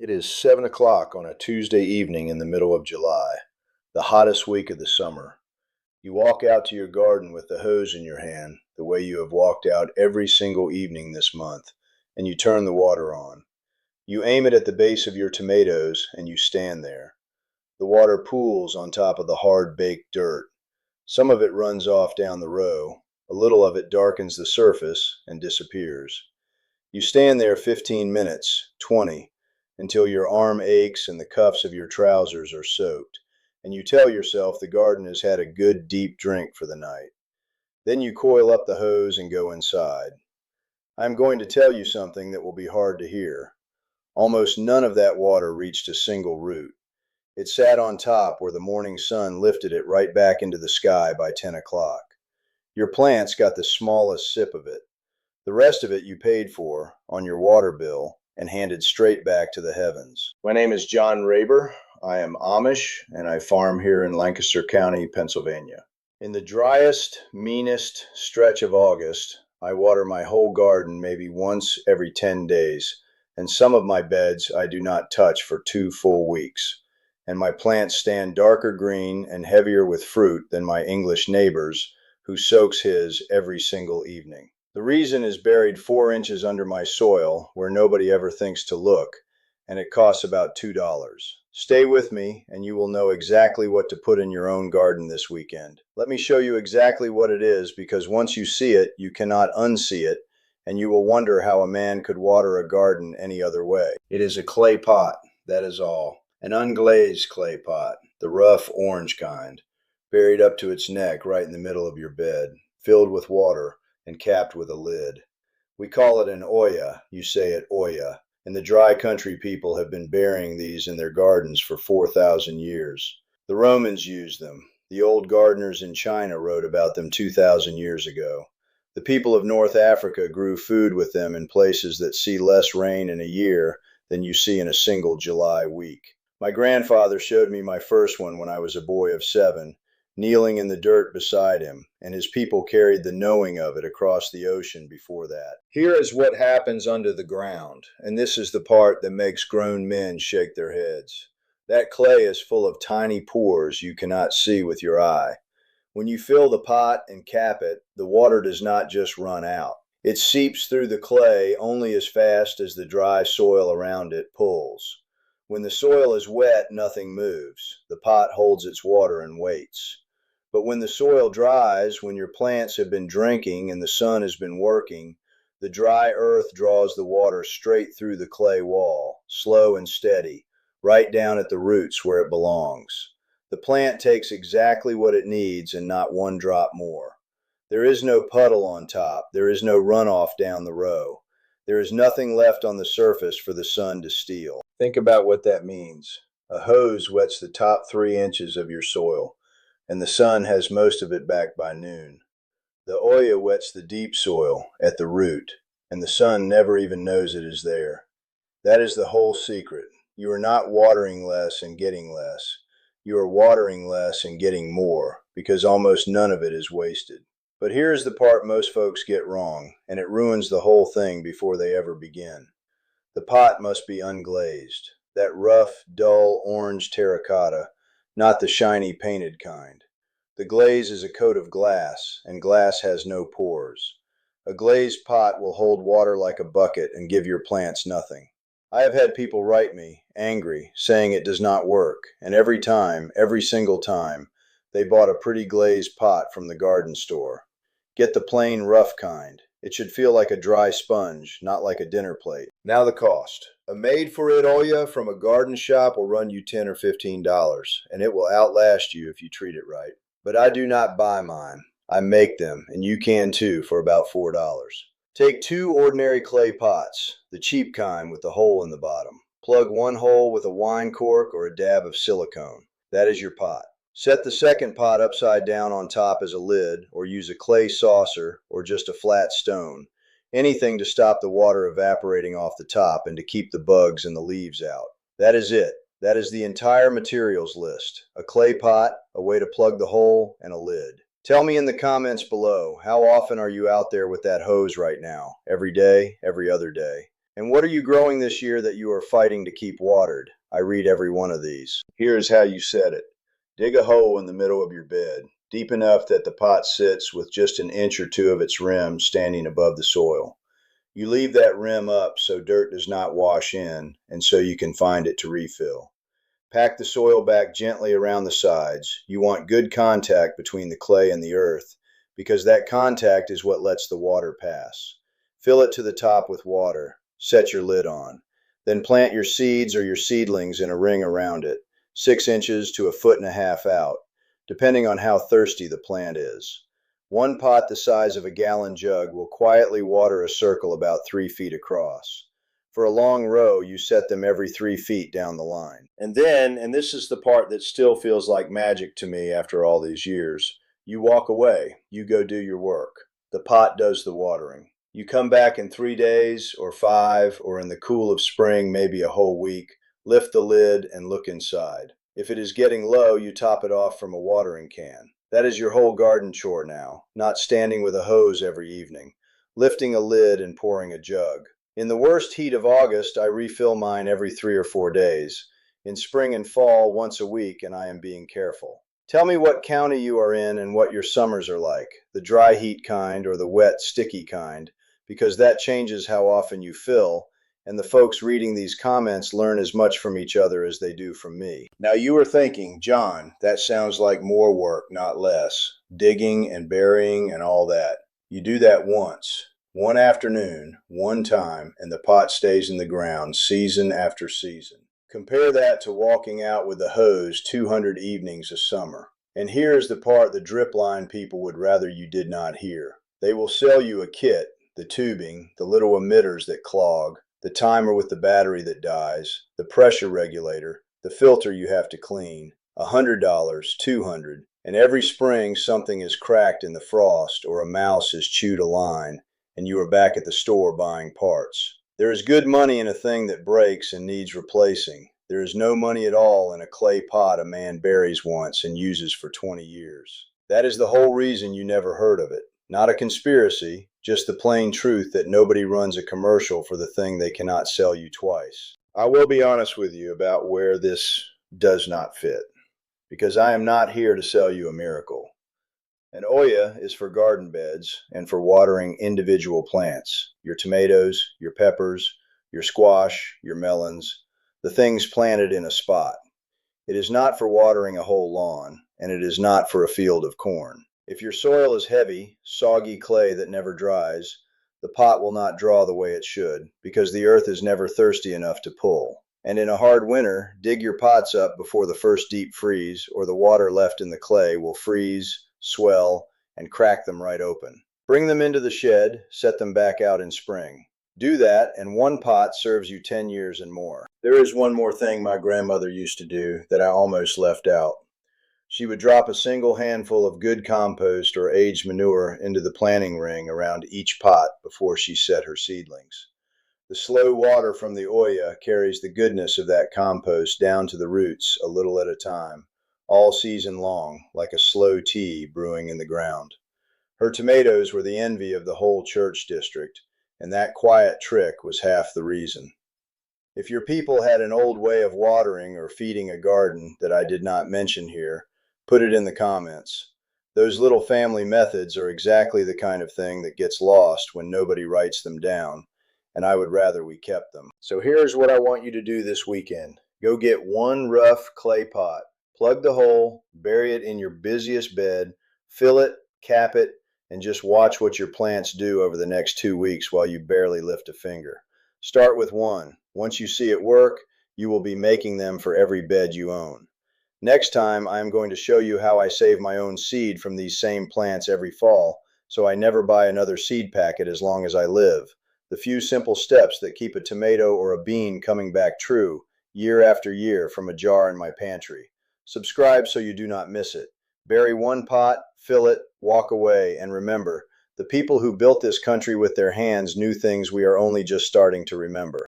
It is 7 o'clock on a Tuesday evening in the middle of July, the hottest week of the summer. You walk out to your garden with the hose in your hand, the way you have walked out every single evening this month, and you turn the water on. You aim it at the base of your tomatoes, and you stand there. The water pools on top of the hard baked dirt. Some of it runs off down the row, a little of it darkens the surface and disappears. You stand there 15 minutes, 20, until your arm aches and the cuffs of your trousers are soaked, and you tell yourself the garden has had a good deep drink for the night. Then you coil up the hose and go inside. I am going to tell you something that will be hard to hear. Almost none of that water reached a single root. It sat on top where the morning sun lifted it right back into the sky by 10 o'clock. Your plants got the smallest sip of it. The rest of it you paid for on your water bill and handed straight back to the heavens. My name is John Raber. I am Amish and I farm here in Lancaster County, Pennsylvania. In the driest, meanest stretch of August, I water my whole garden maybe once every 10 days, and some of my beds I do not touch for 2 full weeks. And my plants stand darker green and heavier with fruit than my English neighbor's, who soaks his every single evening. The reason is buried 4 inches under my soil where nobody ever thinks to look, and it costs about $2. Stay with me and you will know exactly what to put in your own garden this weekend. Let me show you exactly what it is, because once you see it, you cannot unsee it, and you will wonder how a man could water a garden any other way. It is a clay pot, that is all. An unglazed clay pot, the rough orange kind, buried up to its neck right in the middle of your bed, filled with water and capped with a lid. We call it an Oya, you say it Oya, and the dry country people have been burying these in their gardens for 4,000 years. The Romans used them. The old gardeners in China wrote about them 2,000 years ago. The people of North Africa grew food with them in places that see less rain in a year than you see in a single July week. My grandfather showed me my first one when I was a boy of 7, kneeling in the dirt beside him, and his people carried the knowing of it across the ocean before that. Here is what happens under the ground, and this is the part that makes grown men shake their heads. That clay is full of tiny pores you cannot see with your eye. When you fill the pot and cap it, the water does not just run out. It seeps through the clay only as fast as the dry soil around it pulls. When the soil is wet, nothing moves. The pot holds its water and waits. But when the soil dries, when your plants have been drinking and the sun has been working, the dry earth draws the water straight through the clay wall, slow and steady, right down at the roots where it belongs. The plant takes exactly what it needs and not one drop more. There is no puddle on top. There is no runoff down the row. There is nothing left on the surface for the sun to steal. Think about what that means. A hose wets the top 3 inches of your soil, and the sun has most of it back by noon. The Oya wets the deep soil at the root, and the sun never even knows it is there. That is the whole secret. You are not watering less and getting less. You are watering less and getting more, because almost none of it is wasted. But here is the part most folks get wrong, and it ruins the whole thing before they ever begin. The pot must be unglazed, that rough, dull orange terracotta, not the shiny painted kind. The glaze is a coat of glass, and glass has no pores. A glazed pot will hold water like a bucket and give your plants nothing. I have had people write me, angry, saying it does not work, and every single time, they bought a pretty glazed pot from the garden store. Get the plain rough kind. It should feel like a dry sponge, not like a dinner plate. Now the cost. A made-for-it Oya from a garden shop will run you $10 or $15, and it will outlast you if you treat it right. But I do not buy mine. I make them, and you can too, for about $4. Take 2 ordinary clay pots, the cheap kind with the hole in the bottom. Plug one hole with a wine cork or a dab of silicone. That is your pot. Set the second pot upside down on top as a lid, or use a clay saucer or just a flat stone. Anything to stop the water evaporating off the top and to keep the bugs and the leaves out. That is it. That is the entire materials list. A clay pot, a way to plug the hole, and a lid. Tell me in the comments below, how often are you out there with that hose right now? Every day? Every other day? And what are you growing this year that you are fighting to keep watered? I read every one of these. Here's how you set it. Dig a hole in the middle of your bed, deep enough that the pot sits with just an inch or two of its rim standing above the soil. You leave that rim up so dirt does not wash in and so you can find it to refill. Pack the soil back gently around the sides. You want good contact between the clay and the earth because that contact is what lets the water pass. Fill it to the top with water. Set your lid on. Then plant your seeds or your seedlings in a ring around it, 6 inches to 1.5 feet out, depending on how thirsty the plant is. One pot the size of a gallon jug will quietly water a circle about 3 feet across. For a long row, you set them every 3 feet down the line. And then, and this is the part that still feels like magic to me after all these years, you walk away. You go do your work. The pot does the watering. You come back in 3 days or 5, or in the cool of spring, maybe a whole week, lift the lid and look inside. If it is getting low, you top it off from a watering can. That is your whole garden chore now, not standing with a hose every evening, lifting a lid and pouring a jug. In the worst heat of August, I refill mine every 3 or 4 days. In spring and fall, once a week, and I am being careful. Tell me what county you are in and what your summers are like, the dry heat kind or the wet, sticky kind, because that changes how often you fill, and the folks reading these comments learn as much from each other as they do from me. Now you are thinking, John, that sounds like more work, not less. Digging and burying and all that. You do that once. One afternoon, one time, and the pot stays in the ground season after season. Compare that to walking out with the hose 200 evenings a summer. And here is the part the drip line people would rather you did not hear. They will sell you a kit, the tubing, the little emitters that clog, the timer with the battery that dies, the pressure regulator, the filter you have to clean, $100, $200, and every spring something is cracked in the frost or a mouse has chewed a line, and you are back at the store buying parts. There is good money in a thing that breaks and needs replacing. There is no money at all in a clay pot a man buries once and uses for 20 years. That is the whole reason you never heard of it. Not a conspiracy, just the plain truth that nobody runs a commercial for the thing they cannot sell you twice. I will be honest with you about where this does not fit, because I am not here to sell you a miracle. An Oya is for garden beds and for watering individual plants, your tomatoes, your peppers, your squash, your melons, the things planted in a spot. It is not for watering a whole lawn, and it is not for a field of corn. If your soil is heavy, soggy clay that never dries, the pot will not draw the way it should, because the earth is never thirsty enough to pull. And in a hard winter, dig your pots up before the first deep freeze, or the water left in the clay will freeze, swell, and crack them right open. Bring them into the shed, set them back out in spring. Do that, and one pot serves you 10 years and more. There is one more thing my grandmother used to do that I almost left out. She would drop a single handful of good compost or aged manure into the planting ring around each pot before she set her seedlings. The slow water from the Oya carries the goodness of that compost down to the roots a little at a time, all season long, like a slow tea brewing in the ground. Her tomatoes were the envy of the whole church district, and that quiet trick was half the reason. If your people had an old way of watering or feeding a garden that I did not mention here, put it in the comments. Those little family methods are exactly the kind of thing that gets lost when nobody writes them down, and I would rather we kept them. So here's what I want you to do this weekend. Go get one rough clay pot, plug the hole, bury it in your busiest bed, fill it, cap it, and just watch what your plants do over the next 2 weeks while you barely lift a finger. Start with one. Once you see it work, you will be making them for every bed you own. Next time, I am going to show you how I save my own seed from these same plants every fall, so I never buy another seed packet as long as I live. The few simple steps that keep a tomato or a bean coming back true, year after year, from a jar in my pantry. Subscribe so you do not miss it. Bury one pot, fill it, walk away, and remember, the people who built this country with their hands knew things we are only just starting to remember.